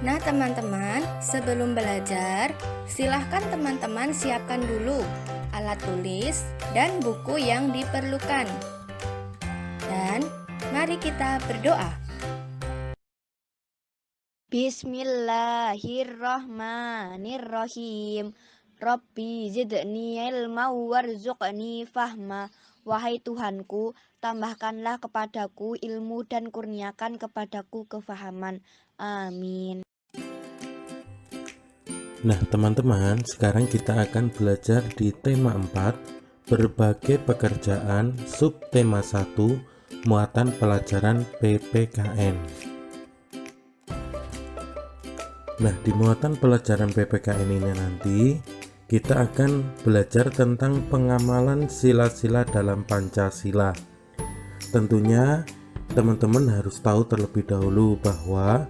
Nah teman-teman, sebelum belajar, silahkan teman-teman siapkan dulu alat tulis dan buku yang diperlukan. Dan mari kita berdoa. Bismillahirrahmanirrahim. Rabbi zidni ilma warzuqni fahma. Wahai Tuhanku, tambahkanlah kepadaku ilmu dan kurniakan kepadaku kefahaman. Amin. Nah teman-teman, sekarang kita akan belajar di tema 4, berbagai pekerjaan, subtema 1, muatan pelajaran PPKN. Nah, di muatan pelajaran PPKN ini nanti kita akan belajar tentang pengamalan sila-sila dalam Pancasila. Tentunya teman-teman harus tahu terlebih dahulu bahwa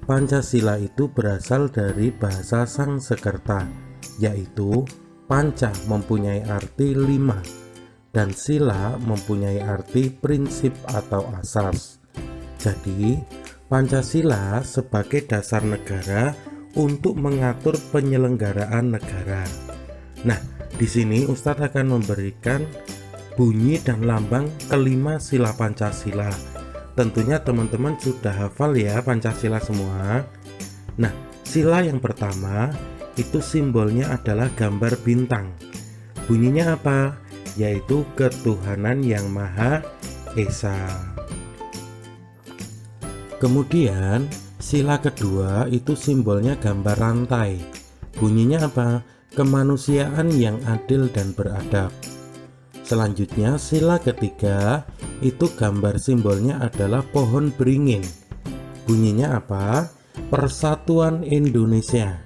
Pancasila itu berasal dari bahasa Sangsekerta, yaitu panca mempunyai arti 5 dan sila mempunyai arti prinsip atau asas. Jadi, Pancasila sebagai dasar negara untuk mengatur penyelenggaraan negara. Nah, di sini Ustadz akan memberikan bunyi dan lambang kelima sila Pancasila. Tentunya teman-teman sudah hafal ya Pancasila semua. Nah, sila yang pertama itu simbolnya adalah gambar bintang. Bunyinya apa? Yaitu ketuhanan yang Maha Esa. Kemudian sila kedua itu simbolnya gambar rantai. Bunyinya apa? Kemanusiaan yang adil dan beradab. Selanjutnya sila ketiga itu gambar simbolnya adalah pohon beringin. Bunyinya apa? Persatuan Indonesia.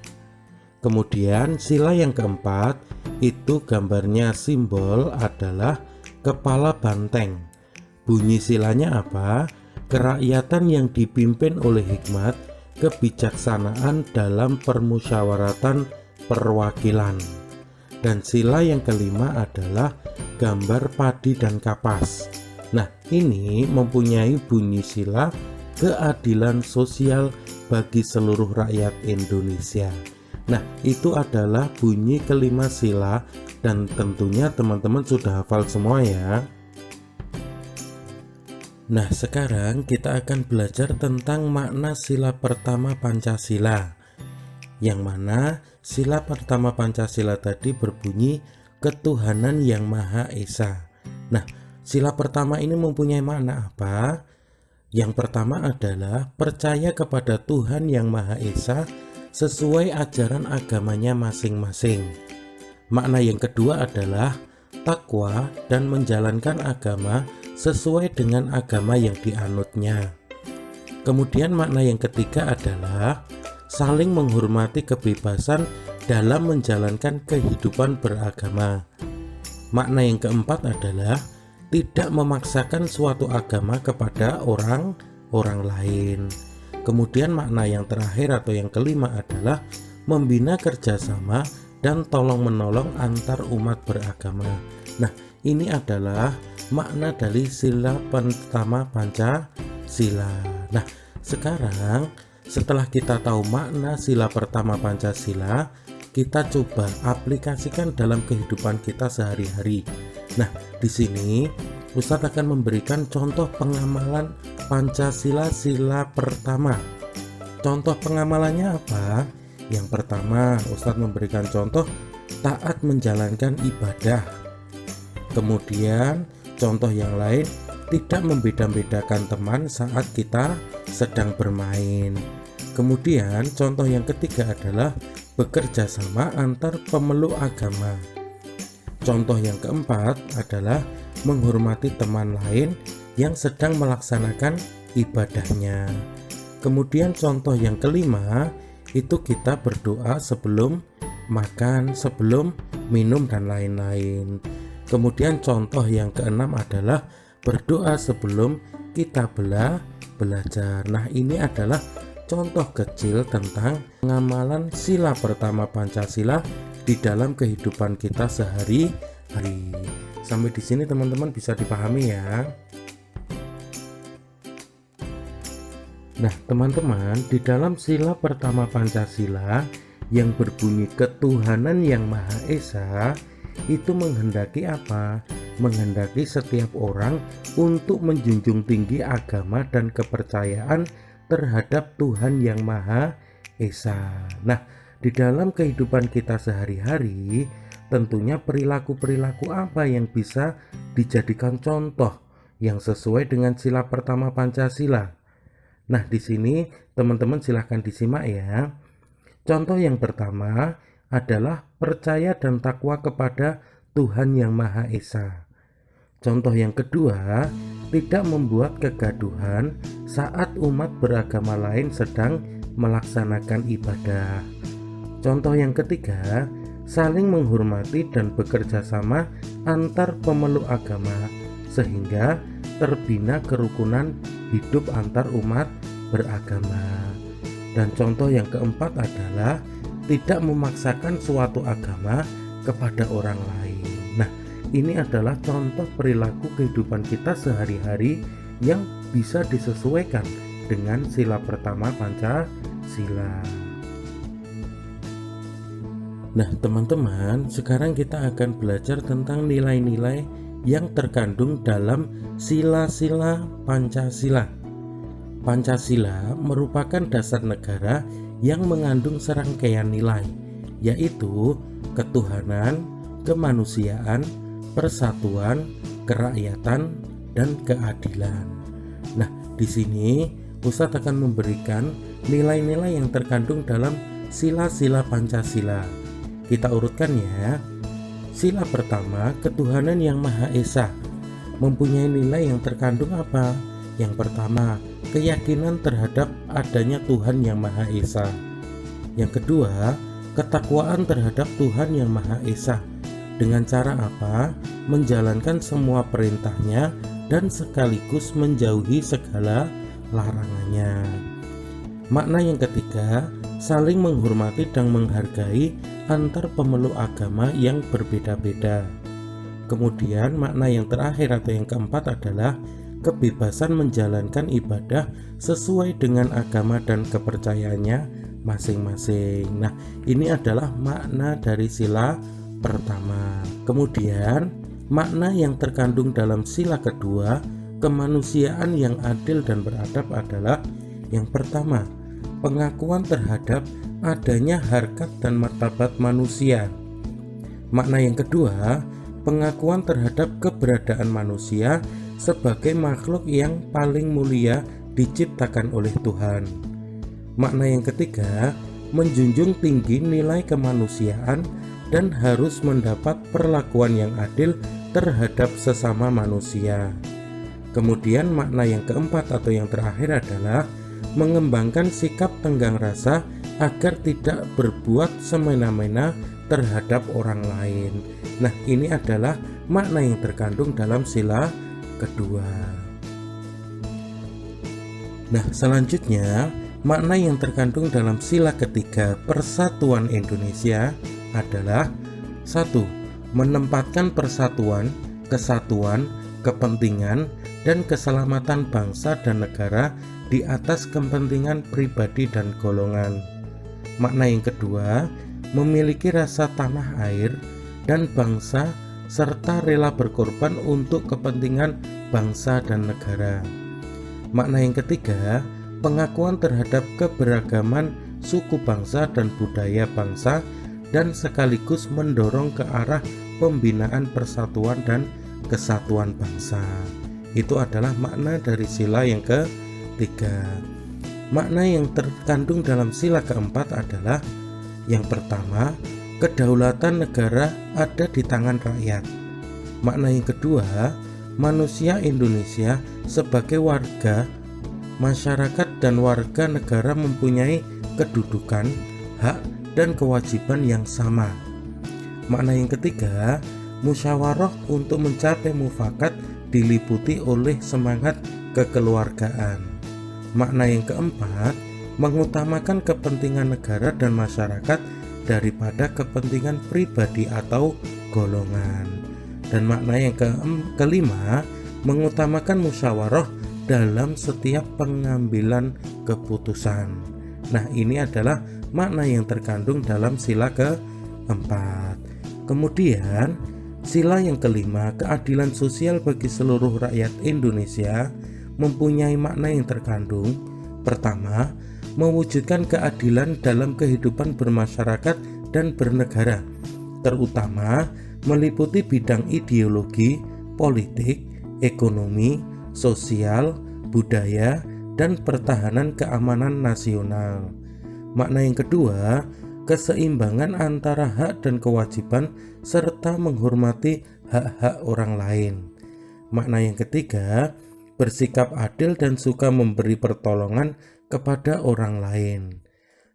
Kemudian sila yang keempat itu gambarnya simbol adalah kepala banteng. Bunyi silanya apa? Kerakyatan yang dipimpin oleh hikmat, kebijaksanaan dalam permusyawaratan perwakilan. Dan sila yang kelima adalah gambar padi dan kapas. Nah, ini mempunyai bunyi sila keadilan sosial bagi seluruh rakyat Indonesia. Nah, itu adalah bunyi kelima sila dan tentunya teman-teman sudah hafal semua ya. Nah, sekarang kita akan belajar tentang makna sila pertama Pancasila. Yang mana sila pertama Pancasila tadi berbunyi ketuhanan yang Maha Esa. Nah, sila pertama ini mempunyai makna apa? Yang pertama adalah percaya kepada Tuhan yang Maha Esa sesuai ajaran agamanya masing-masing. Makna yang kedua adalah takwa dan menjalankan agama sesuai dengan agama yang dianutnya. Kemudian makna yang ketiga adalah saling menghormati kebebasan dalam menjalankan kehidupan beragama. Makna yang keempat adalah tidak memaksakan suatu agama kepada orang lain. Kemudian makna yang terakhir atau yang kelima adalah membina kerjasama dan tolong-menolong antar umat beragama. Nah, ini adalah makna dari sila pertama Pancasila. Nah, sekarang setelah kita tahu makna sila pertama Pancasila, kita coba aplikasikan dalam kehidupan kita sehari-hari. Nah, di sini Ustadz akan memberikan contoh pengamalan Pancasila sila pertama. Contoh pengamalannya apa? Yang pertama, Ustadz memberikan contoh taat menjalankan ibadah. Kemudian, contoh yang lain, tidak membeda-bedakan teman saat kita sedang bermain. Kemudian, contoh yang ketiga adalah bekerja sama antar pemeluk agama. Contoh yang keempat adalah menghormati teman lain yang sedang melaksanakan ibadahnya. Kemudian contoh yang kelima itu kita berdoa sebelum makan, sebelum minum dan lain-lain. Kemudian contoh yang keenam adalah berdoa sebelum kita belajar. Nah, ini adalah contoh kecil tentang pengamalan sila pertama Pancasila di dalam kehidupan kita sehari-hari. Sampai di sini teman-teman bisa dipahami ya. Nah, teman-teman, di dalam sila pertama Pancasila yang berbunyi ketuhanan yang Maha Esa, itu menghendaki apa? Menghendaki setiap orang untuk menjunjung tinggi agama dan kepercayaan terhadap Tuhan yang Maha Esa. Nah, di dalam kehidupan kita sehari-hari, tentunya perilaku-perilaku apa yang bisa dijadikan contoh yang sesuai dengan sila pertama Pancasila. Nah, di sini teman-teman silahkan disimak ya. Contoh yang pertama adalah percaya dan takwa kepada Tuhan yang Maha Esa. Contoh yang kedua, tidak membuat kegaduhan saat umat beragama lain sedang melaksanakan ibadah. Contoh yang ketiga, saling menghormati dan bekerja sama antar pemeluk agama sehingga terbina kerukunan hidup antar umat beragama. Dan contoh yang keempat adalah tidak memaksakan suatu agama kepada orang lain. Nah, ini adalah contoh perilaku kehidupan kita sehari-hari yang bisa disesuaikan dengan sila pertama Pancasila. Nah, teman-teman, sekarang kita akan belajar tentang nilai-nilai yang terkandung dalam sila-sila Pancasila. Pancasila merupakan dasar negara yang mengandung serangkaian nilai, yaitu ketuhanan, kemanusiaan, persatuan, kerakyatan, dan keadilan. Nah, di sini Ustadz akan memberikan nilai-nilai yang terkandung dalam sila-sila Pancasila. Kita urutkan ya. Sila pertama, ketuhanan yang Maha Esa, mempunyai nilai yang terkandung apa? Yang pertama, keyakinan terhadap adanya Tuhan yang Maha Esa. Yang kedua, ketakwaan terhadap Tuhan yang Maha Esa. Dengan cara apa? Menjalankan semua perintahnya dan sekaligus menjauhi segala larangannya. Makna yang ketiga, saling menghormati dan menghargai antar pemeluk agama yang berbeda-beda. Kemudian makna yang terakhir atau yang keempat adalah kebebasan menjalankan ibadah sesuai dengan agama dan kepercayaannya masing-masing. Nah, ini adalah makna dari sila pertama. Kemudian makna yang terkandung dalam sila kedua, kemanusiaan yang adil dan beradab adalah yang pertama, pengakuan terhadap adanya harkat dan martabat manusia. Makna yang kedua, pengakuan terhadap keberadaan manusia sebagai makhluk yang paling mulia diciptakan oleh Tuhan. Makna yang ketiga, menjunjung tinggi nilai kemanusiaan dan harus mendapat perlakuan yang adil terhadap sesama manusia. Kemudian makna yang keempat atau yang terakhir adalah mengembangkan sikap tenggang rasa agar tidak berbuat semena-mena terhadap orang lain. Nah, ini adalah makna yang terkandung dalam sila kedua. Nah, selanjutnya makna yang terkandung dalam sila ketiga Persatuan Indonesia adalah 1. Menempatkan persatuan, kesatuan, kepentingan, dan keselamatan bangsa dan negara di atas kepentingan pribadi dan golongan. Makna yang kedua, memiliki rasa tanah air dan bangsa serta rela berkorban untuk kepentingan bangsa dan negara. Makna yang ketiga, pengakuan terhadap keberagaman suku bangsa dan budaya bangsa dan sekaligus mendorong ke arah pembinaan persatuan dan kesatuan bangsa. Itu adalah makna dari sila yang ketiga. Makna yang terkandung dalam sila keempat adalah yang pertama, kedaulatan negara ada di tangan rakyat. Makna yang kedua, manusia Indonesia sebagai warga, masyarakat dan warga negara mempunyai kedudukan, hak, dan kewajiban yang sama. Makna yang ketiga, musyawarah untuk mencapai mufakat diliputi oleh semangat kekeluargaan. Makna yang keempat, mengutamakan kepentingan negara dan masyarakat daripada kepentingan pribadi atau golongan. Dan makna yang kelima, mengutamakan musyawarah dalam setiap pengambilan keputusan. Nah, ini adalah makna yang terkandung dalam sila keempat. Kemudian, sila yang kelima, keadilan sosial bagi seluruh rakyat Indonesia, mempunyai makna yang terkandung. Pertama, mewujudkan keadilan dalam kehidupan bermasyarakat dan bernegara, terutama meliputi bidang ideologi, politik, ekonomi, sosial, budaya, dan pertahanan keamanan nasional. Makna yang kedua, keseimbangan antara hak dan kewajiban serta menghormati hak-hak orang lain. Makna yang ketiga, bersikap adil dan suka memberi pertolongan kepada orang lain.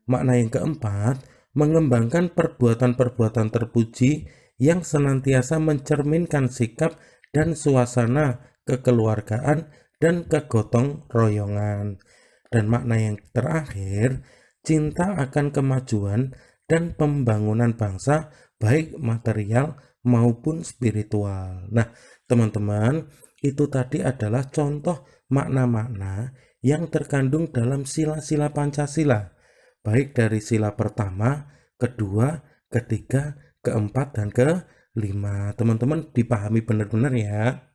Makna yang keempat, mengembangkan perbuatan-perbuatan terpuji yang senantiasa mencerminkan sikap dan suasana kekeluargaan dan kegotong royongan. Dan makna yang terakhir, cinta akan kemajuan dan pembangunan bangsa baik material maupun spiritual. Nah, teman-teman, itu tadi adalah contoh makna-makna yang terkandung dalam sila-sila Pancasila, baik dari sila pertama, kedua, ketiga, keempat, dan kelima. Teman-teman dipahami benar-benar ya.